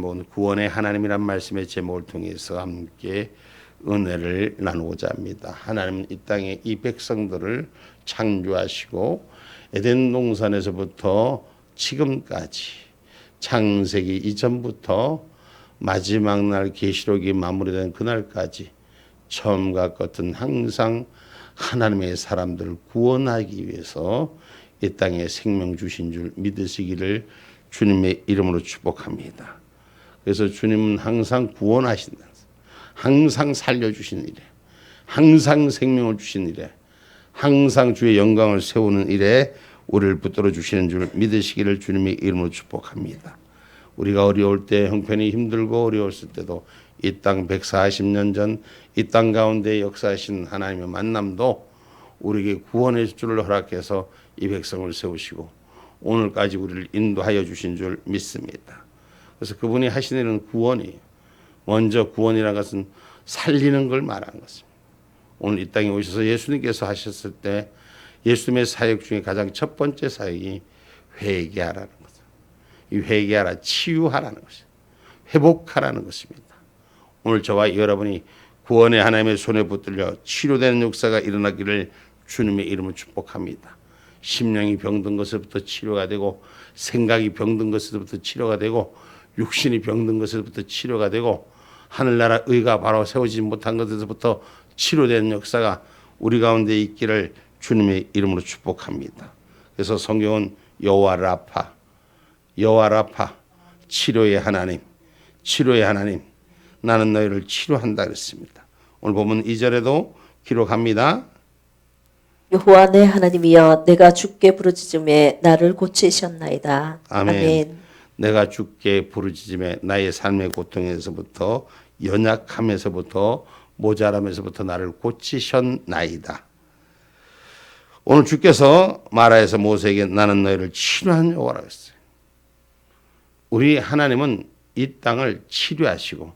구원의 하나님이란 말씀의 제목을 통해서 함께 은혜를 나누고자 합니다. 하나님은 이 땅에 이 백성들을 창조하시고 에덴 동산에서부터 지금까지 창세기 이전부터 마지막 날 계시록이 마무리된 그날까지 처음과 끝은 항상 하나님의 사람들을 구원하기 위해서 이 땅에 생명 주신 줄 믿으시기를 주님의 이름으로 축복합니다. 그래서 주님은 항상 구원하신다. 항상 살려주신 일에, 항상 생명을 주신 일에, 항상 주의 영광을 세우는 일에 우리를 붙들어 주시는 줄 믿으시기를 주님의 이름으로 축복합니다. 우리가 어려울 때, 형편이 힘들고 어려웠을 때도 이 땅 140년 전 이 땅 가운데 역사하신 하나님의 만남도 우리에게 구원의 줄을 허락해서 이 백성을 세우시고 오늘까지 우리를 인도하여 주신 줄 믿습니다. 그래서 그분이 하신 일은 구원이에요. 먼저 구원이라는 것은 살리는 걸 말하는 것입니다. 오늘 이 땅에 오셔서 예수님께서 하셨을 때 예수님의 사역 중에 가장 첫 번째 사역이 회개하라는 거죠. 이 회개하라, 치유하라는 것이죠. 회복하라는 것입니다. 오늘 저와 여러분이 구원의 하나님의 손에 붙들려 치료되는 역사가 일어나기를 주님의 이름으로 축복합니다. 심령이 병든 것에서부터 치료가 되고 생각이 병든 것에서부터 치료가 되고 육신이 병든 것에서부터 치료가 되고 하늘나라 의가 바로 세워지지 못한 것에서부터 치료되는 역사가 우리 가운데 있기를 주님의 이름으로 축복합니다. 그래서 성경은 여호와 라파, 여호와 라파, 치료의 하나님, 치료의 하나님, 나는 너희를 치료한다 그랬습니다. 오늘 보면 2절에도 기록합니다. 여호와 내 하나님이여 내가 주께 부르짖음에 나를 고치셨나이다. 아멘. 내가 주께 부르짖음에 나의 삶의 고통에서부터 연약함에서부터 모자람에서부터 나를 고치셨나이다. 오늘 주께서 마라에서 모세에게 나는 너희를 치료한 여호와라 했어요. 우리 하나님은 이 땅을 치료하시고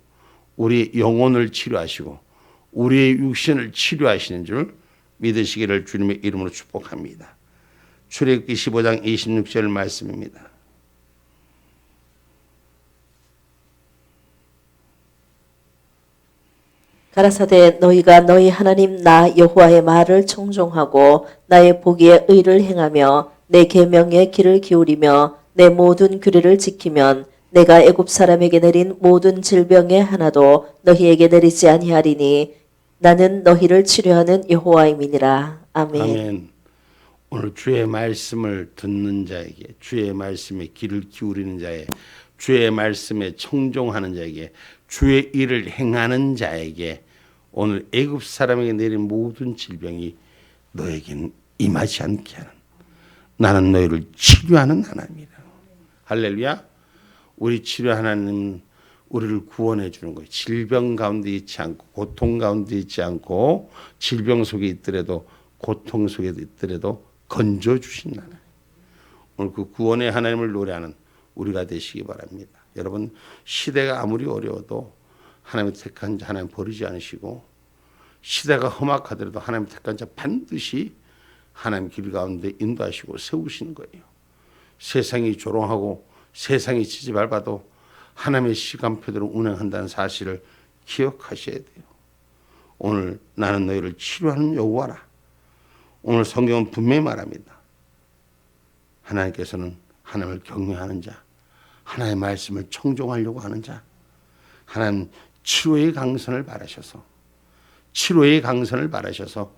우리 영혼을 치료하시고 우리의 육신을 치료하시는 줄 믿으시기를 주님의 이름으로 축복합니다. 출애굽기 15장 26절 말씀입니다. 가라사대 너희가 너희 하나님 나 여호와의 말을 청종하고 나의 보기에 의를 행하며 내 계명에 귀를 기울이며 내 모든 규례를 지키면 내가 애굽 사람에게 내린 모든 질병의 하나도 너희에게 내리지 아니하리니 나는 너희를 치료하는 여호와임이니라. 아멘. 아멘. 오늘 주의 말씀을 듣는 자에게, 주의 말씀에 귀를 기울이는 자에, 주의 말씀에 청종하는 자에게, 주의 일을 행하는 자에게 오늘 애굽 사람에게 내린 모든 질병이 너에게는 임하지 않게 하는, 나는 너희를 치료하는 하나님이라. 할렐루야. 우리 치료 하나님은 우리를 구원해 주는 거예요. 질병 가운데 있지 않고 고통 가운데 있지 않고 질병 속에 있더라도 고통 속에 있더라도 건져 주신 하나님. 오늘 그 구원의 하나님을 노래하는 우리가 되시기 바랍니다. 여러분, 시대가 아무리 어려워도 하나님의 택한 자 하나님 버리지 않으시고, 시대가 험악하더라도 하나님 택한 자 반드시 하나님 길 가운데 인도하시고 세우시는 거예요. 세상이 조롱하고 세상이 지지밟아도 하나님의 시간표대로 운행한다는 사실을 기억하셔야 돼요. 오늘 나는 너희를 치료하는 여호와라. 오늘 성경은 분명히 말합니다. 하나님께서는 하나님을 경외하는 자, 하나님의 말씀을 청종하려고 하는 자, 하나님 치료의 강선을 바라셔서, 치료의 강선을 바라셔서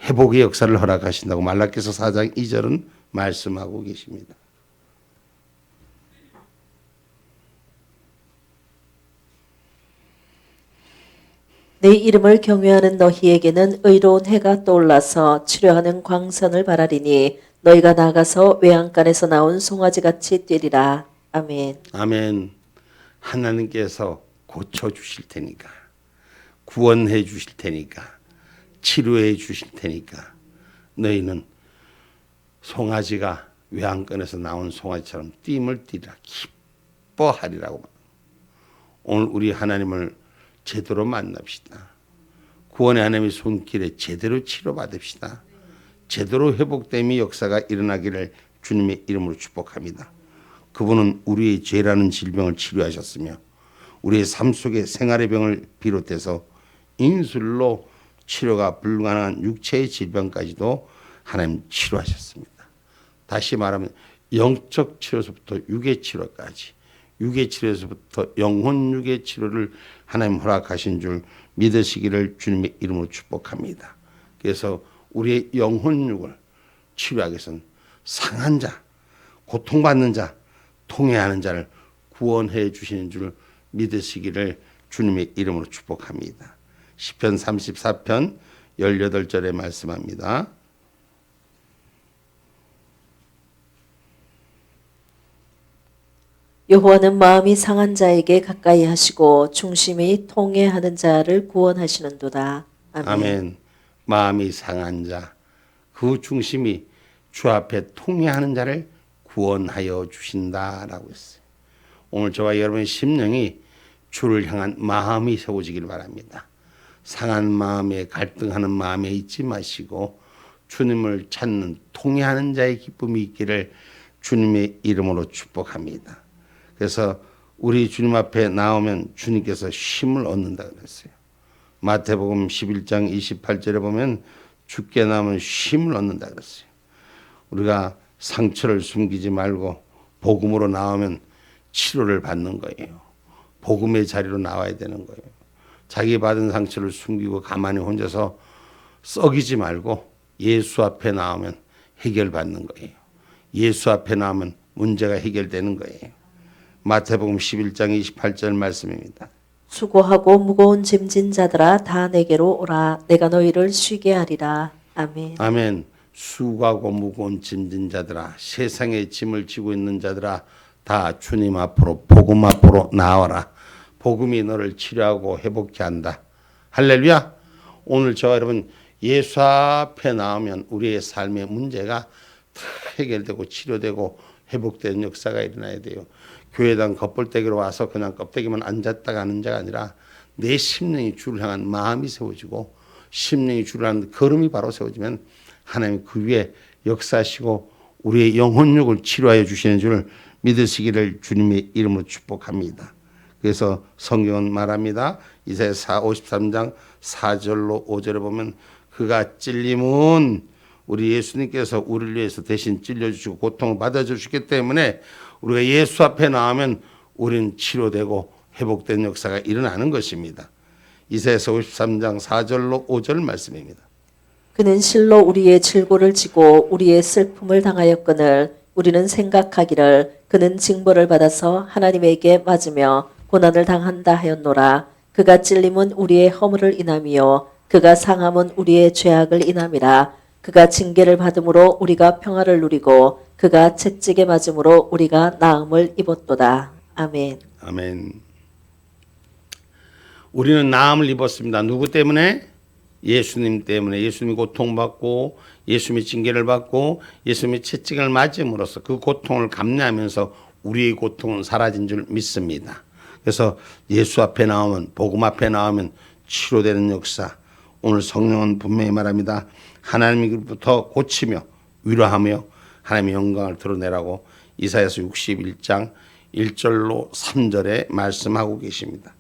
회복의 역사를 허락하신다고 말라기서 4장 2절은 말씀하고 계십니다. 내 이름을 경외하는 너희에게는 의로운 해가 떠올라서 치료하는 광선을 바라리니 너희가 나가서 외양간에서 나온 송아지같이 뛰리라. 아멘. 아멘. 하나님께서 고쳐주실 테니까, 구원해 주실 테니까, 치료해 주실 테니까 너희는 송아지가 외양간에서 나온 송아지처럼 띠임을 띠리라, 기뻐하리라고. 오늘 우리 하나님을 제대로 만납시다. 구원의 하나님의 손길에 제대로 치료받읍시다. 제대로 회복됨의 역사가 일어나기를 주님의 이름으로 축복합니다. 그분은 우리의 죄라는 질병을 치료하셨으며 우리의 삶 속의 생활의 병을 비롯해서 인술로 치료가 불가능한 육체의 질병까지도 하나님 치료하셨습니다. 다시 말하면 영적 치료서부터 육의 치료까지, 육의 치료에서부터 영혼 육의 치료를 하나님 허락하신 줄 믿으시기를 주님의 이름으로 축복합니다. 그래서 우리의 영혼 육을 치료하기 위해서는 상한 자, 고통받는 자, 통해하는 자를 구원해 주시는 줄 믿으시기를 주님의 이름으로 축복합니다. 시편 34편 18절에 말씀합니다. 여호와는 마음이 상한 자에게 가까이 하시고 중심이 통회하는 자를 구원하시는도다. 아멘. 아멘. 마음이 상한 자, 그 중심이 주 앞에 통회하는 자를 구원하여 주신다라고 했어요. 오늘 저와 여러분의 심령이 주를 향한 마음이 세워지길 바랍니다. 상한 마음에 갈등하는 마음에 있지 마시고 주님을 찾는 통회하는 자의 기쁨이 있기를 주님의 이름으로 축복합니다. 그래서 우리 주님 앞에 나오면 주님께서 쉼을 얻는다 그랬어요. 마태복음 11장 28절에 보면 주께 나오면 쉼을 얻는다 그랬어요. 우리가 상처를 숨기지 말고 복음으로 나오면 치료를 받는 거예요. 복음의 자리로 나와야 되는 거예요. 자기 받은 상처를 숨기고 가만히 혼자서 썩이지 말고 예수 앞에 나오면 해결받는 거예요. 예수 앞에 나오면 문제가 해결되는 거예요. 마태복음 11장 28절 말씀입니다. 수고하고 무거운 짐진 자들아 다 내게로 오라. 내가 너희를 쉬게 하리라. 아멘. 아멘. 수고하고 무거운 짐진 자들아, 세상의 짐을 지고 있는 자들아, 다 주님 앞으로, 복음 앞으로 나와라. 복음이 너를 치료하고 회복케 한다. 할렐루야. 오늘 저와 여러분 예수 앞에 나오면 우리의 삶의 문제가 다 해결되고 치료되고 회복되는 역사가 일어나야 돼요. 교회당 겉벌떼기로 와서 그냥 껍데기만 앉았다 가는 자가 아니라 내 심령이 주를 향한 마음이 세워지고 심령이 주를 향한 걸음이 바로 세워지면 하나님 그 위에 역사하시고 우리의 영혼력을 치료하여 주시는 줄 믿으시기를 주님의 이름으로 축복합니다. 그래서 성경은 말합니다. 이사야 53장 4절로 5절에 보면 그가 찔림은 우리 예수님께서 우리를 위해서 대신 찔려주시고 고통을 받아주시기 때문에 우리가 예수 앞에 나오면 우리는 치료되고 회복된 역사가 일어나는 것입니다. 이사야서 53장 4절로 5절 말씀입니다. 그는 실로 우리의 질고를 지고 우리의 슬픔을 당하였거늘 우리는 생각하기를 그는 징벌을 받아서 하나님에게 맞으며 고난을 당한다 하였노라. 그가 찔림은 우리의 허물을 인함이요 그가 상함은 우리의 죄악을 인함이라. 그가 징계를 받음으로 우리가 평화를 누리고 그가 채찍에 맞음으로 우리가 나음을 입었도다. 아멘. 아멘. 우리는 나음을 입었습니다. 누구 때문에? 예수님 때문에. 예수님이 고통받고 예수님이 징계를 받고 예수님이 채찍을 맞음으로써 그 고통을 감내하면서 우리의 고통은 사라진 줄 믿습니다. 그래서 예수 앞에 나오면 복음 앞에 나오면 치료되는 역사. 오늘 성령은 분명히 말합니다. 하나님으로부터 고치며 위로하며 하나님의 영광을 드러내라고 이사야서 61장 1절로 3절에 말씀하고 계십니다.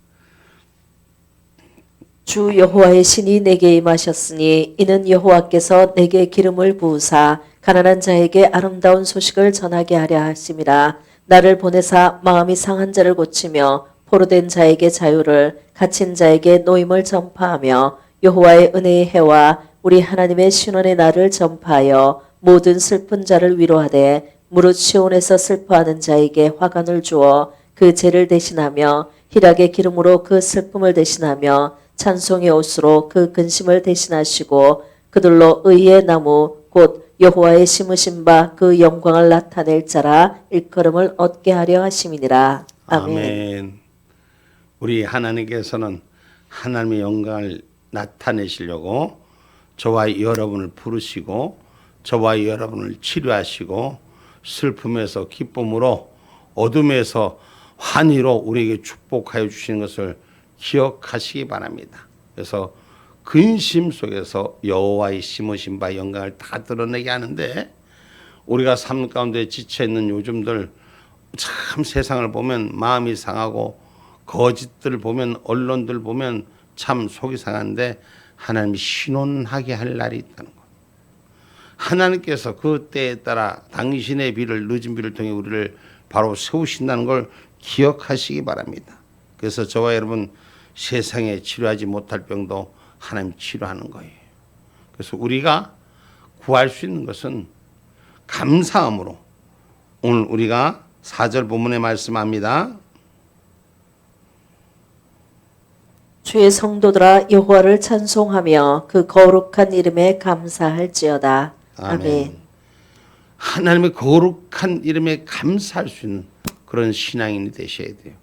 주 여호와의 신이 내게 임하셨으니 이는 여호와께서 내게 기름을 부으사 가난한 자에게 아름다운 소식을 전하게 하려 하심이라. 나를 보내사 마음이 상한 자를 고치며 포로된 자에게 자유를 갇힌 자에게 노임을 전파하며 여호와의 은혜의 해와 우리 하나님의 신원의 날을 전파하여 모든 슬픈 자를 위로하되 무릇 시온에서 슬퍼하는 자에게 화관을 주어 그 죄를 대신하며 희락의 기름으로 그 슬픔을 대신하며 찬송의 옷으로 그 근심을 대신하시고 그들로 의의 나무 곧 여호와의 심으신 바 그 영광을 나타낼 자라 일컬음을 얻게 하려 하심이니라. 아멘. 아멘. 우리 하나님께서는 하나님의 영광을 나타내시려고 저와 여러분을 부르시고 저와 여러분을 치료하시고 슬픔에서 기쁨으로 어둠에서 환희로 우리에게 축복하여 주시는 것을 기억하시기 바랍니다. 그래서 근심 속에서 여호와의 심으신 바 영광을 다 드러내게 하는데 우리가 삶 가운데 지쳐있는 요즘들 참 세상을 보면 마음이 상하고 거짓들 보면 언론들 보면 참 속이 상한데 하나님이 신원하게 할 날이 있다는 것. 하나님께서 그 때에 따라 당신의 비를 늦은 비를 통해 우리를 바로 세우신다는 걸 기억하시기 바랍니다. 그래서 저와 여러분 세상에 치료하지 못할 병도 하나님 치료하는 거예요. 그래서 우리가 구할 수 있는 것은 감사함으로 오늘 우리가 4절 본문에 말씀합니다. 주의 성도들아 여호와를 찬송하며 그 거룩한 이름에 감사할지어다. 아멘. 하나님의 거룩한 이름에 감사할 수 있는 그런 신앙인이 되셔야 돼요.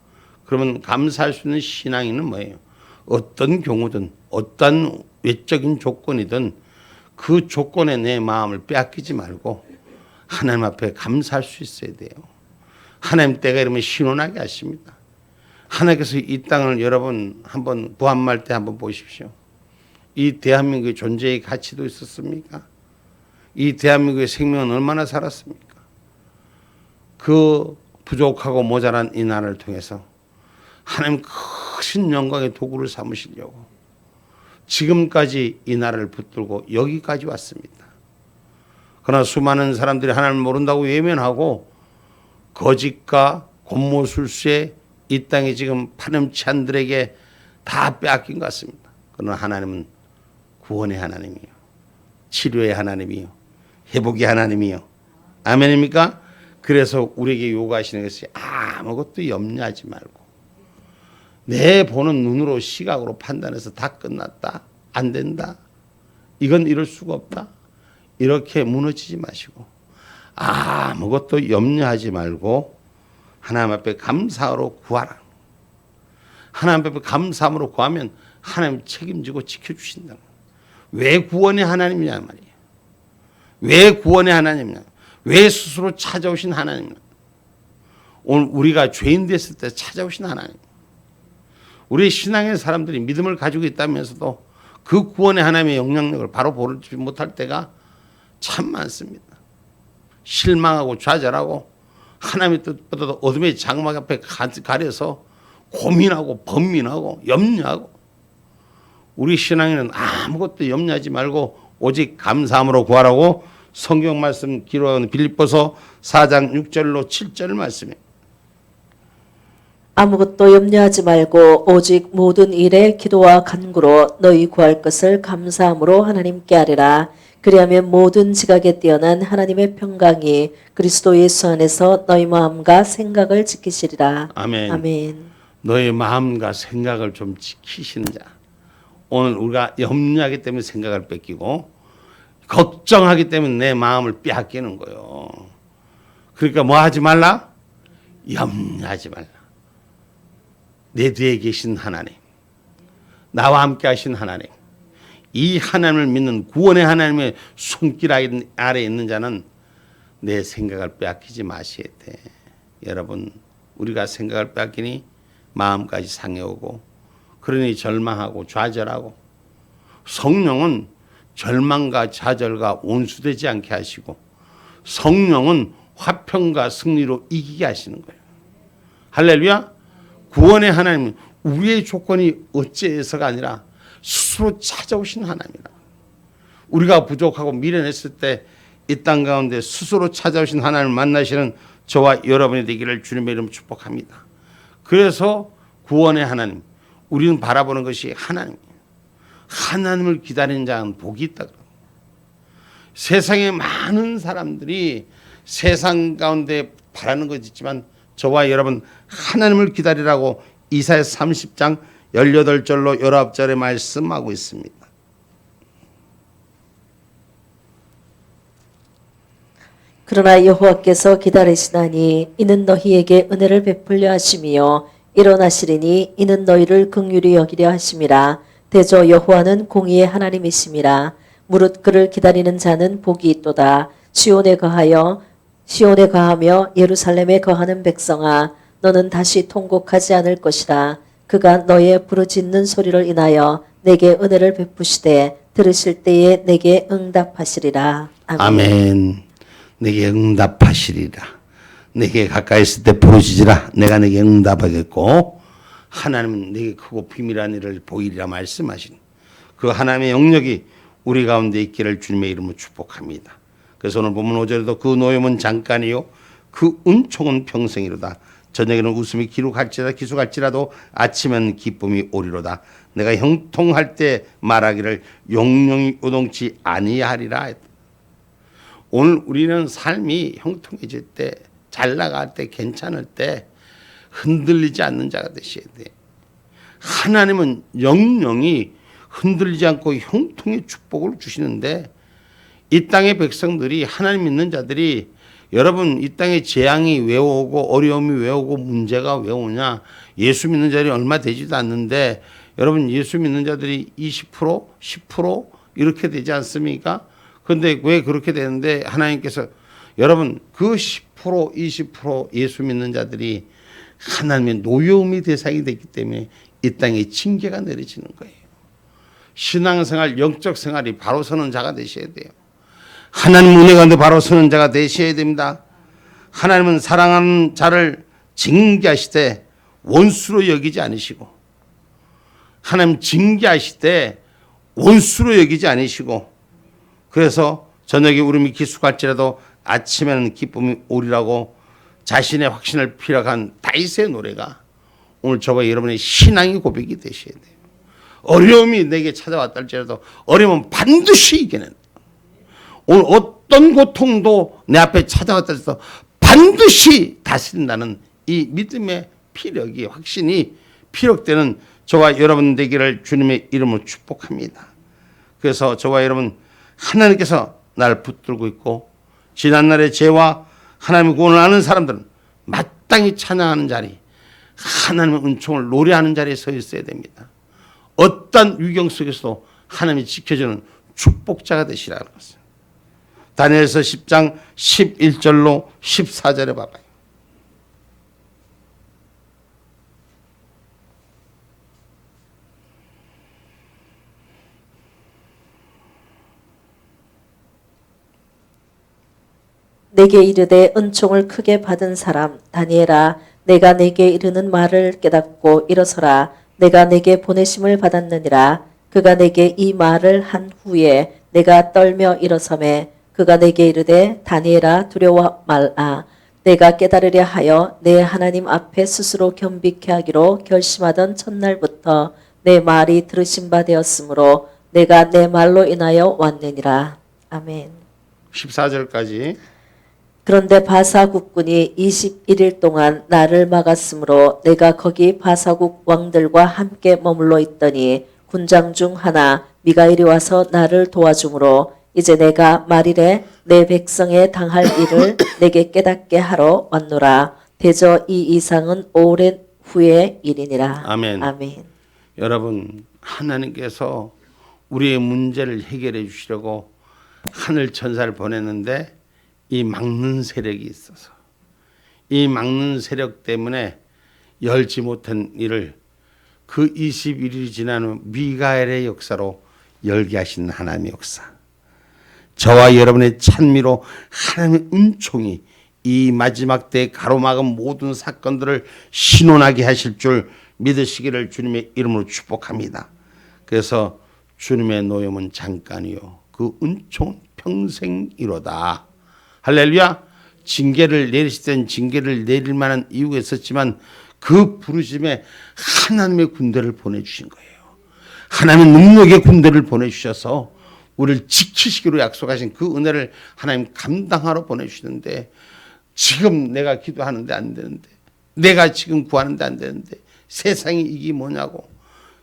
그러면 감사할 수 있는 신앙인은 뭐예요? 어떤 경우든 어떤 외적인 조건이든 그 조건에 내 마음을 빼앗기지 말고 하나님 앞에 감사할 수 있어야 돼요. 하나님 때가 이러면 신원하게 하십니다. 하나님께서 이 땅을 여러분 한번 부활할 때 한번 보십시오. 이 대한민국의 존재의 가치도 있었습니까? 이 대한민국의 생명은 얼마나 살았습니까? 그 부족하고 모자란 이 나라를 통해서 하나님 크신 영광의 도구를 삼으시려고 지금까지 이 나라를 붙들고 여기까지 왔습니다. 그러나 수많은 사람들이 하나님을 모른다고 외면하고 거짓과 곤모술수에 이 땅에 지금 파렴치한들에게 다 빼앗긴 것 같습니다. 그러나 하나님은 구원의 하나님이요, 치료의 하나님이요, 회복의 하나님이요. 아멘입니까? 그래서 우리에게 요구하시는 것이 아무것도 염려하지 말고 내 보는 눈으로 시각으로 판단해서 다 끝났다, 안 된다, 이건 이럴 수가 없다, 이렇게 무너지지 마시고 아무것도 염려하지 말고 하나님 앞에 감사로 구하라. 하나님 앞에 감사함으로 구하면 하나님 책임지고 지켜주신다. 왜 구원의 하나님이냐 말이에요. 왜 구원의 하나님이냐, 왜 스스로 찾아오신 하나님이냐. 오늘 우리가 죄인 됐을 때 찾아오신 하나님. 우리 신앙의 사람들이 믿음을 가지고 있다면서도 그 구원의 하나님의 영향력을 바로 보지 못할 때가 참 많습니다. 실망하고 좌절하고 하나님의 뜻보다도 어둠의 장막 앞에 가려서 고민하고 번민하고 염려하고, 우리 신앙에는 아무것도 염려하지 말고 오직 감사함으로 구하라고 성경 말씀 기록하는 빌립보서 4장 6절로 7절 말씀이에요. 아무것도 염려하지 말고 오직 모든 일에 기도와 간구로 너희 구할 것을 감사함으로 하나님께 아뢰라. 그리하면 모든 지각에 뛰어난 하나님의 평강이 그리스도 예수 안에서 너희 마음과 생각을 지키시리라. 아멘. 아멘. 너의 마음과 생각을 좀 지키시는 자. 오늘 우리가 염려하기 때문에 생각을 뺏기고 걱정하기 때문에 내 마음을 빼앗기는 거예요. 그러니까 뭐 하지 말라? 염려하지 말라. 내 뒤에 계신 하나님, 나와 함께 하신 하나님, 이 하나님을 믿는 구원의 하나님의 손길 아래 있는 자는 내 생각을 빼앗기지 마셔야 돼. 여러분, 우리가 생각을 빼앗기니 마음까지 상해오고, 그러니 절망하고 좌절하고, 성령은 절망과 좌절과 온수되지 않게 하시고 성령은 화평과 승리로 이기게 하시는 거예요. 할렐루야. 구원의 하나님은 우리의 조건이 어째서가 아니라 스스로 찾아오신 하나님이라. 우리가 부족하고 미련했을 때 이 땅 가운데 스스로 찾아오신 하나님을 만나시는 저와 여러분이 되기를 주님의 이름으로 축복합니다. 그래서 구원의 하나님, 우리는 바라보는 것이 하나님이에요. 하나님을 기다리는 자는 복이 있다. 세상에 많은 사람들이 세상 가운데 바라는 것이 있지만 저와 여러분 하나님을 기다리라고 이사야 30장 18절로 19절에 말씀하고 있습니다. 그러나 여호와께서 기다리시나니 이는 너희에게 은혜를 베풀려 하심이요 일어나시리니 이는 너희를 긍휼히 여기려 하심이라. 대저 여호와는 공의의 하나님이심이라. 무릇 그를 기다리는 자는 복이 있도다. 시온에 거하며 예루살렘에 거하는 백성아, 너는 다시 통곡하지 않을 것이라. 그가 너의 부르짖는 소리를 인하여 내게 은혜를 베푸시되 들으실 때에 내게 응답하시리라. 아멘. 아멘. 내게 응답하시리라. 내게 가까이 있을 때 부르짖으라 내가 내게 응답하겠고 하나님은 내게 크고 비밀한 일을 보이리라 말씀하신 그 하나님의 영역이 우리 가운데 있기를 주님의 이름으로 축복합니다. 그래서 오늘 보면 5절에도 그 노염은 잠깐이요 그 은총은 평생이로다. 저녁에는 웃음이 기숙할지라도 아침엔 기쁨이 오리로다. 내가 형통할 때 말하기를 영영이 요동치 아니하리라. 오늘 우리는 삶이 형통해질 때, 잘 나갈 때, 괜찮을 때 흔들리지 않는 자가 되셔야 돼요. 하나님은 영영이 흔들리지 않고 형통의 축복을 주시는데 이 땅의 백성들이 하나님 믿는 자들이 여러분 이 땅에 재앙이 왜 오고 어려움이 왜 오고 문제가 왜 오냐 예수 믿는 자들이 얼마 되지도 않는데 여러분 예수 믿는 자들이 20% 10% 이렇게 되지 않습니까? 그런데 왜 그렇게 되는데 하나님께서 여러분 그 10% 20% 예수 믿는 자들이 하나님의 노여움의 대상이 됐기 때문에 이 땅에 징계가 내려지는 거예요. 신앙생활 영적 생활이 바로 서는 자가 되셔야 돼요. 하나님 은혜 가운데 바로 서는 자가 되셔야 됩니다. 하나님은 사랑하는 자를 징계하실 때 원수로 여기지 않으시고 하나님 징계하실 때 원수로 여기지 않으시고 그래서 저녁에 울음이 기숙할지라도 아침에는 기쁨이 오리라고 자신의 확신을 피력한 다윗의 노래가 오늘 저와 여러분의 신앙의 고백이 되셔야 돼요. 어려움이 내게 찾아왔다 할지라도 어려움은 반드시 이겨낸다. 오늘 어떤 고통도 내 앞에 찾아왔다 해서 반드시 다스린다는 이 믿음의 피력이 확신이 피력되는 저와 여러분 되기를 주님의 이름으로 축복합니다. 그래서 저와 여러분 하나님께서 나를 붙들고 있고 지난날의 죄와 하나님의 구원을 아는 사람들은 마땅히 찬양하는 자리 하나님의 은총을 노래하는 자리에 서 있어야 됩니다. 어떤 위경 속에서도 하나님이 지켜주는 축복자가 되시라는 것을 다니엘서 10장 11절로 14절에 봐봐요. 내게 이르되 은총을 크게 받은 사람 다니엘아 내가 내게 이르는 말을 깨닫고 일어서라. 내가 내게 보내심을 받았느니라. 그가 내게 이 말을 한 후에 내가 떨며 일어서매 그가 내게 이르되 다니엘아 두려워 말라. 내가 깨달으려 하여 내 하나님 앞에 스스로 겸비케 하기로 결심하던 첫날부터 내 말이 들으신 바 되었으므로 내가 내 말로 인하여 왔느니라. 아멘. 14절까지 그런데 바사 국군이 21일 동안 나를 막았으므로 내가 거기 바사국 왕들과 함께 머물러 있더니 군장 중 하나 미가엘이 와서 나를 도와주므로 이제 내가 말일에 내 백성에 당할 일을 내게 깨닫게 하러 왔노라. 대저 이 이상은 오랜 후의 일이니라. 아멘. 아멘. 여러분 하나님께서 우리의 문제를 해결해 주시려고 하늘 천사를 보냈는데 이 막는 세력이 있어서 이 막는 세력 때문에 열지 못한 일을 그 21일이 지난 후 미가엘의 역사로 열게 하신 하나님의 역사 저와 여러분의 찬미로 하나님의 은총이 이 마지막 때에 가로막은 모든 사건들을 신원하게 하실 줄 믿으시기를 주님의 이름으로 축복합니다. 그래서 주님의 노염은 잠깐이요 그 은총은 평생이로다. 할렐루야. 징계를 내리실 땐 징계를 내릴 만한 이유가 있었지만 그 부르심에 하나님의 군대를 보내주신 거예요. 하나님의 능력의 군대를 보내주셔서 우리를 지키시기로 약속하신 그 은혜를 하나님 감당하러 보내주시는데 지금 내가 기도하는데 안 되는데 내가 지금 구하는데 안 되는데 세상이 이게 뭐냐고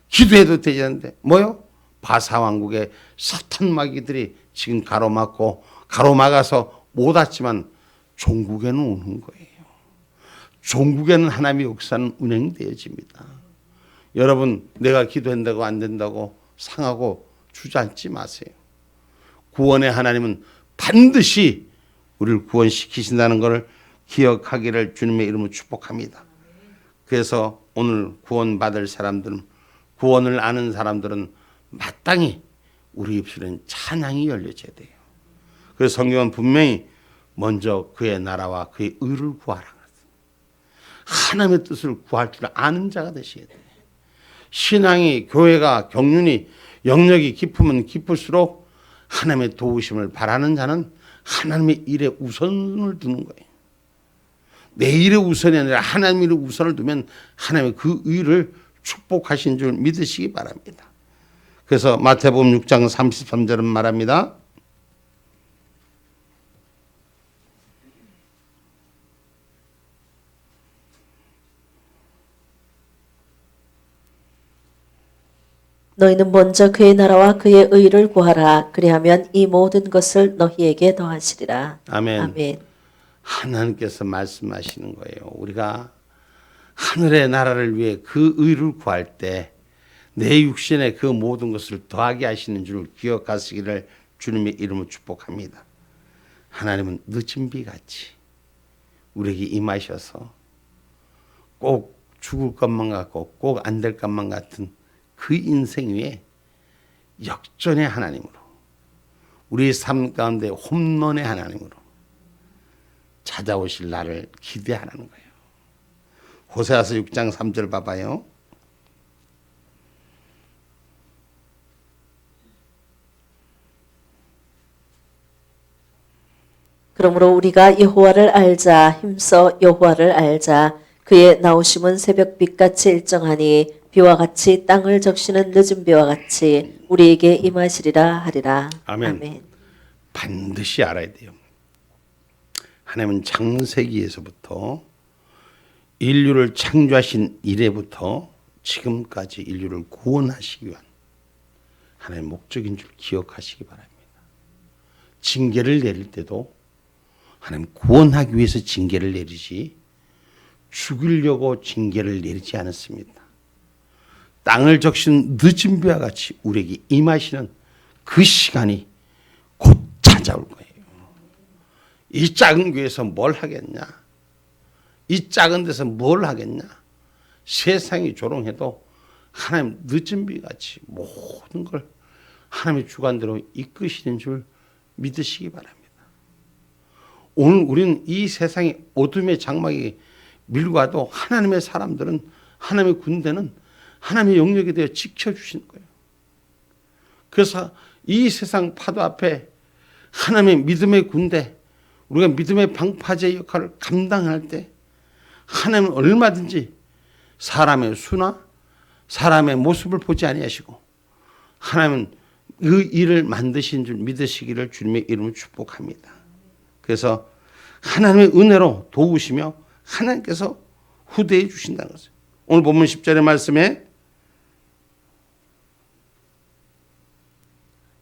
기도해도 되지 않는데 뭐요? 바사왕국의 사탄 마귀들이 지금 가로막아서 못 왔지만 종국에는 오는 거예요. 종국에는 하나님의 역사는 운행되어집니다. 여러분 내가 기도한다고 안 된다고 상하고 주저앉지 마세요. 구원의 하나님은 반드시 우리를 구원시키신다는 것을 기억하기를 주님의 이름으로 축복합니다. 그래서 오늘 구원받을 사람들은 구원을 아는 사람들은 마땅히 우리 입술엔 찬양이 열려져야 돼요. 그래서 성경은 분명히 먼저 그의 나라와 그의 의를 구하라. 하나님의 뜻을 구할 줄 아는 자가 되셔야 돼요. 신앙이 교회가 경륜이 영역이 깊으면 깊을수록 하나님의 도우심을 바라는 자는 하나님의 일에 우선을 두는 거예요. 내 일의 우선이 아니라 하나님의 일에 우선을 두면 하나님의 그 일을 축복하신 줄 믿으시기 바랍니다. 그래서 마태복음 6장 33절은 말합니다. 너희는 먼저 그의 나라와 그의 의를 구하라. 그리하면 이 모든 것을 너희에게 더하시리라. 아멘. 아멘. 하나님께서 말씀하시는 거예요. 우리가 하늘의 나라를 위해 그 의를 구할 때 내 육신에 그 모든 것을 더하게 하시는 줄 기억하시기를 주님의 이름으로 축복합니다. 하나님은 늦은 비같이 우리에게 임하셔서 꼭 죽을 것만 같고 꼭 안 될 것만 같은 그 인생 위에 역전의 하나님으로 우리의 삶 가운데 홈런의 하나님으로 찾아오실 날을 기대하는 거예요. 호세아서 6장 3절 봐봐요. 그러므로 우리가 여호와를 알자. 힘써 여호와를 알자. 그의 나오심은 새벽빛같이 일정하니 비와 같이 땅을 적시는 늦은 비와 같이 우리에게 임하시리라 하리라. 아멘. 반드시 알아야 돼요. 하나님은 창세기에서부터 인류를 창조하신 이래부터 지금까지 인류를 구원하시기 위한 하나님의 목적인 줄 기억하시기 바랍니다. 징계를 내릴 때도 하나님 구원하기 위해서 징계를 내리지 죽이려고 징계를 내리지 않았습니다. 땅을 적신 늦은 비와 같이 우리에게 임하시는 그 시간이 곧 찾아올 거예요. 이 작은 교회에서 뭘 하겠냐? 이 작은 데서 뭘 하겠냐? 세상이 조롱해도 하나님 늦은 비같이 모든 걸 하나님의 주관대로 이끄시는 줄 믿으시기 바랍니다. 오늘 우리는 이 세상의 어둠의 장막이 밀고 와도 하나님의 사람들은 하나님의 군대는 하나님의 영역에 대해 지켜주시는 거예요. 그래서 이 세상 파도 앞에 하나님의 믿음의 군대, 우리가 믿음의 방파제 역할을 감당할 때 하나님은 얼마든지 사람의 수나 사람의 모습을 보지 아니하시고 하나님은 그 일을 만드신 줄 믿으시기를 주님의 이름으로 축복합니다. 그래서 하나님의 은혜로 도우시며 하나님께서 후대해 주신다는 것을 오늘 본문 10절의 말씀에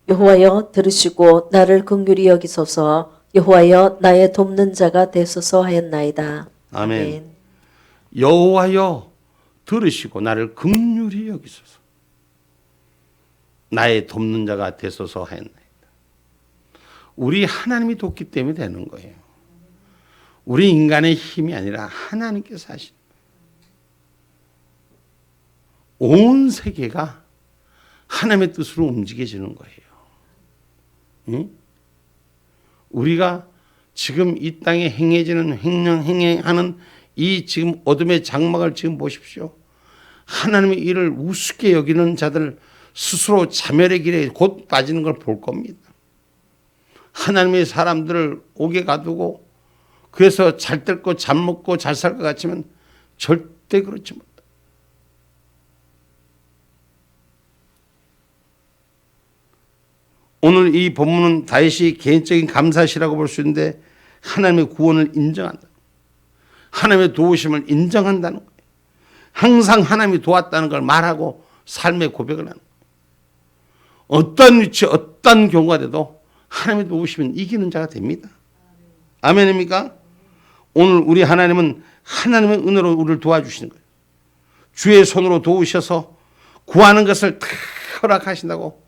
여호와여 들으시고 나를 긍휼히 여기소서. 여호와여 나의 돕는 자가 되소서 하였나이다. 아멘. 여호와여 들으시고 나를 긍휼히 여기소서. 나의 돕는 자가 되소서 하였나이다. 우리 하나님이 돕기 때문에 되는 거예요. 우리 인간의 힘이 아니라 하나님께서 하신 온 세계가 하나님의 뜻으로 움직여지는 거예요. 응? 우리가 지금 이 땅에 행해지는 행하는 이 지금 어둠의 장막을 지금 보십시오. 하나님의 일을 우습게 여기는 자들 스스로 자멸의 길에 곧 빠지는 걸 볼 겁니다. 하나님의 사람들을 옥에 가두고 그래서 잘 될 거, 잘 먹고 잘 살 것 같지만 절대 그렇지 못합니다. 오늘 이 본문은 다윗이 개인적인 감사시라고 볼 수 있는데 하나님의 구원을 인정한다. 하나님의 도우심을 인정한다는 거예요. 항상 하나님이 도왔다는 걸 말하고 삶의 고백을 하는 거예요. 어떤 위치, 어떤 경우가 돼도 하나님의 도우시면 이기는 자가 됩니다. 아멘입니까? 오늘 우리 하나님은 하나님의 은혜로 우리를 도와주시는 거예요. 주의 손으로 도우셔서 구하는 것을 다 허락하신다고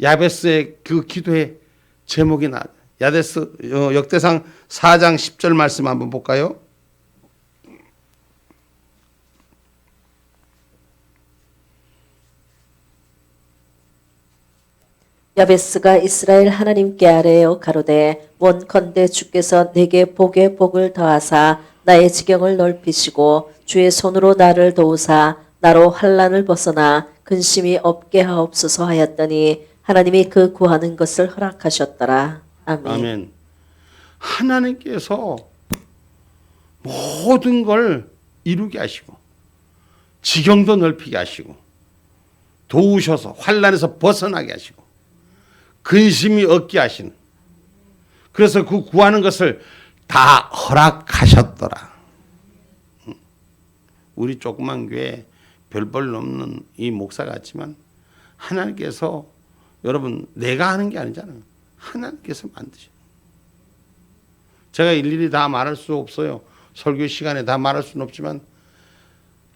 야베스의 그 기도의 제목이 나와요. 야베스 역대상 4장 10절 말씀 한번 볼까요? 야베스가 이스라엘 하나님께 아뢰어 가로되 원컨대 주께서 내게 복에 복을 더하사 나의 지경을 넓히시고 주의 손으로 나를 도우사 나로 환난을 벗어나 근심이 없게 하옵소서 하였더니 하나님이 그 구하는 것을 허락하셨더라. 아멘. 아멘. 하나님께서 모든 걸 이루게 하시고 지경도 넓히게 하시고 도우셔서 환난에서 벗어나게 하시고 근심이 없게 하시는, 그래서 그 구하는 것을 다 허락하셨더라. 우리 조그만 교회 별볼 없는 이 목사 같지만 하나님께서, 여러분 내가 하는 게 아니잖아요. 하나님께서 만드셔. 제가 일일이 다 말할 수 없어요. 설교 시간에 다 말할 수는 없지만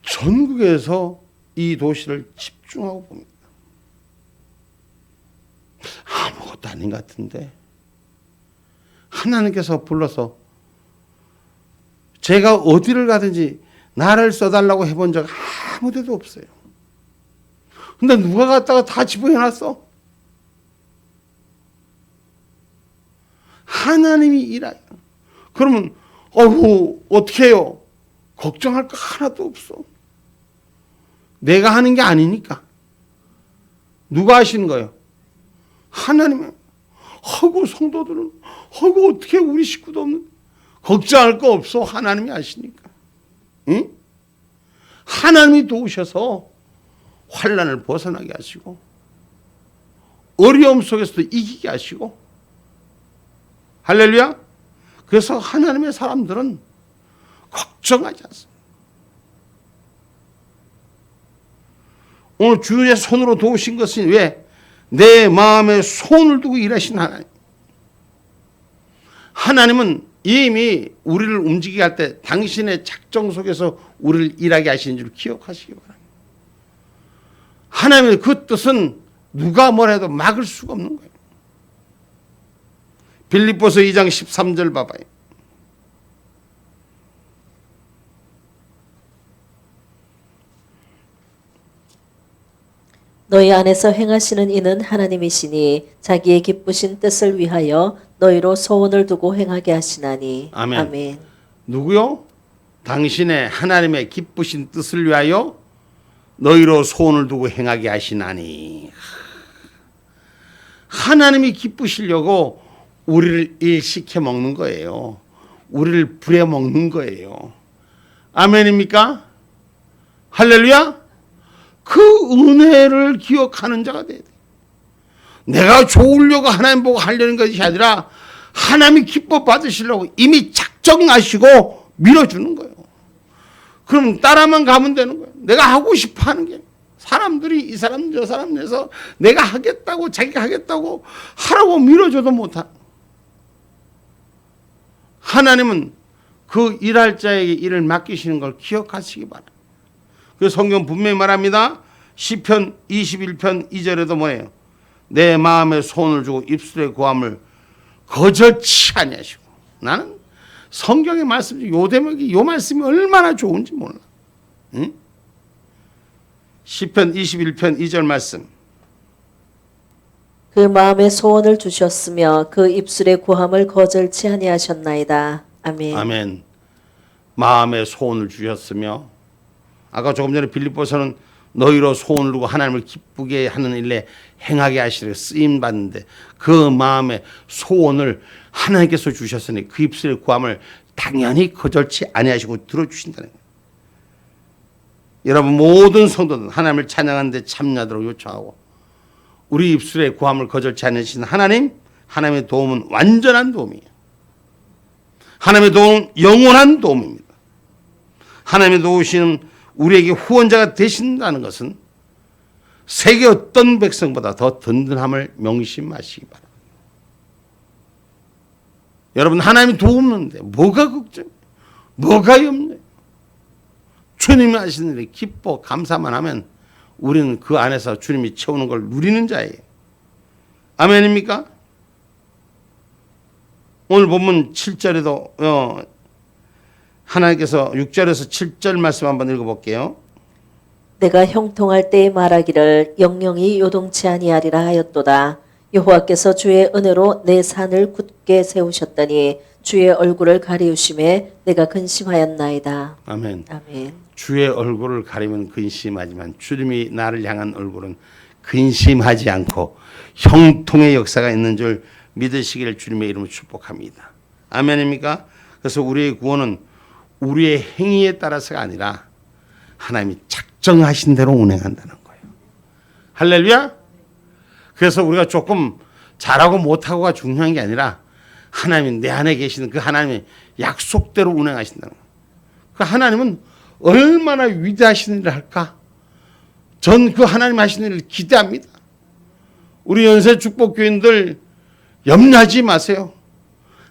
전국에서 이 도시를 집중하고 봅니다. 아무것도 아닌 것 같은데 하나님께서 불러서, 제가 어디를 가든지 나를 써달라고 해본 적 아무 데도 없어요. 근데 누가 갔다가 다 집어해놨어? 하나님이 일해요. 그러면 어떻게 해요? 걱정할 거 하나도 없어. 내가 하는 게 아니니까. 누가 하시는 거예요? 하나님이. 하고 성도들은 하고 어떻게 우리 식구도 없는, 걱정할 거 없어. 하나님이 하시니까. 응? 하나님이 도우셔서 환난을 벗어나게 하시고 어려움 속에서도 이기게 하시고. 할렐루야. 그래서 하나님의 사람들은 걱정하지 않습니다. 오늘 주의 손으로 도우신 것은 왜? 내 마음에 손을 두고 일하신 하나님. 하나님은 이미 우리를 움직이게 할 때 당신의 작정 속에서 우리를 일하게 하시는 줄 기억하시기 바랍니다. 하나님의 그 뜻은 누가 뭐래도 막을 수가 없는 거예요. 빌립보서 2장 13절 봐봐요. 너희 안에서 행하시는 이는 하나님이시니 자기의 기쁘신 뜻을 위하여 너희로 소원을 두고 행하게 하시나니. 아멘. 아멘. 누구요? 당신의 하나님의 기쁘신 뜻을 위하여 너희로 소원을 두고 행하게 하시나니. 하나님이 기쁘시려고 우리를 일시켜 먹는 거예요. 우리를 부려 먹는 거예요. 아멘입니까? 할렐루야? 그 은혜를 기억하는 자가 돼야 돼. 내가 좋으려고 하나님 보고 하려는 것이 아니라 하나님이 기뻐 받으시려고 이미 작정하시고 밀어주는 거예요. 그럼 따라만 가면 되는 거예요. 내가 하고 싶어 하는 게. 사람들이 이 사람 저 사람 내서 내가 하겠다고, 자기가 하겠다고 하라고 밀어줘도 못하. 하나님은 그 일할 자에게 일을 맡기시는 걸 기억하시기 바랍니다. 그 성경 분명히 말합니다. 시편 21편 2절에도 뭐예요? 내 마음에 손을 주고 입술에 구함을 거절치 아니하시고. 나는 성경의 말씀 중 요 대목이, 요 말씀이 얼마나 좋은지 몰라. 응? 시편 21편 2절 말씀. 그 마음에 소원을 주셨으며 그 입술의 구함을 거절치 아니하셨나이다. 아멘. 아멘. 마음에 소원을 주셨으며, 아까 조금 전에 빌립보서는 너희로 소원을 두고 하나님을 기쁘게 하는 일에 행하게 하시려 쓰임 받는데, 그 마음에 소원을 하나님께서 주셨으니 그 입술의 구함을 당연히 거절치 아니하시고 들어주신다는 거예요. 여러분 모든 성도는 하나님을 찬양하는데 참여하도록 요청하고, 우리 입술의 구함을 거절치 않으신 하나님, 하나님의 도움은 완전한 도움이에요. 하나님의 도움은 영원한 도움입니다. 하나님의 도우시는 우리에게 후원자가 되신다는 것은 세계 어떤 백성보다 더 든든함을 명심하시기 바랍니다. 여러분 하나님이 도움는데 뭐가 걱정, 뭐가 염려? 주님이 하시는 일에 기뻐 감사만 하면 우리는 그 안에서 주님이 채우는 걸 누리는 자예요. 아멘입니까? 오늘 본문 7절에도 하나님께서 6절에서 7절 말씀 한번 읽어볼게요. 내가 형통할 때에 말하기를 영영이 요동치 아니하리라 하였도다. 여호와께서 주의 은혜로 내 산을 굳게 세우셨더니 주의 얼굴을 가리우심에 내가 근심하였나이다. 아멘. 아멘. 주의 얼굴을 가리면 근심하지만 주님이 나를 향한 얼굴은 근심하지 않고 형통의 역사가 있는 줄 믿으시기를 주님의 이름으로 축복합니다. 아멘입니까? 그래서 우리의 구원은 우리의 행위에 따라서가 아니라 하나님이 작정하신 대로 운행한다는 거예요. 할렐루야. 그래서 우리가 조금 잘하고 못하고가 중요한 게 아니라 하나님이 내 안에 계시는 그 하나님의 약속대로 운행하신다는 거예요. 그 하나님은 얼마나 위대하신 일을 할까? 전 그 하나님 하시는 일을 기대합니다. 우리 연세 축복교인들 염려하지 마세요.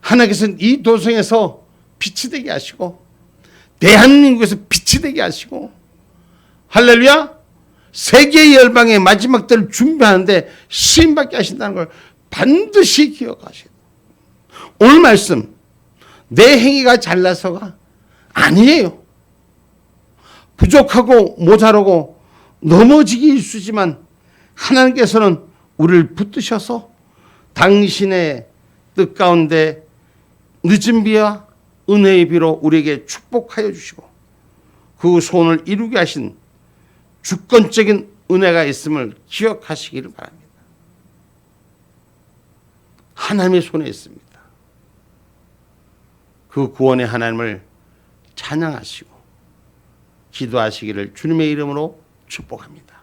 하나님께서는 이 도성에서 빛이 되게 하시고 대한민국에서 빛이 되게 하시고 할렐루야. 세계의 열방의 마지막 때를 준비하는데 쓰임받게 하신다는 걸 반드시 기억하셔야 돼요. 오늘 말씀 내 행위가 잘나서가 아니에요. 부족하고 모자라고 넘어지기 일쑤지만 하나님께서는 우리를 붙드셔서 당신의 뜻 가운데 늦은 비와 은혜의 비로 우리에게 축복하여 주시고 그 소원을 이루게 하신 주권적인 은혜가 있음을 기억하시기를 바랍니다. 하나님의 손에 있습니다. 그 구원의 하나님을 찬양하시고 기도하시기를 주님의 이름으로 축복합니다.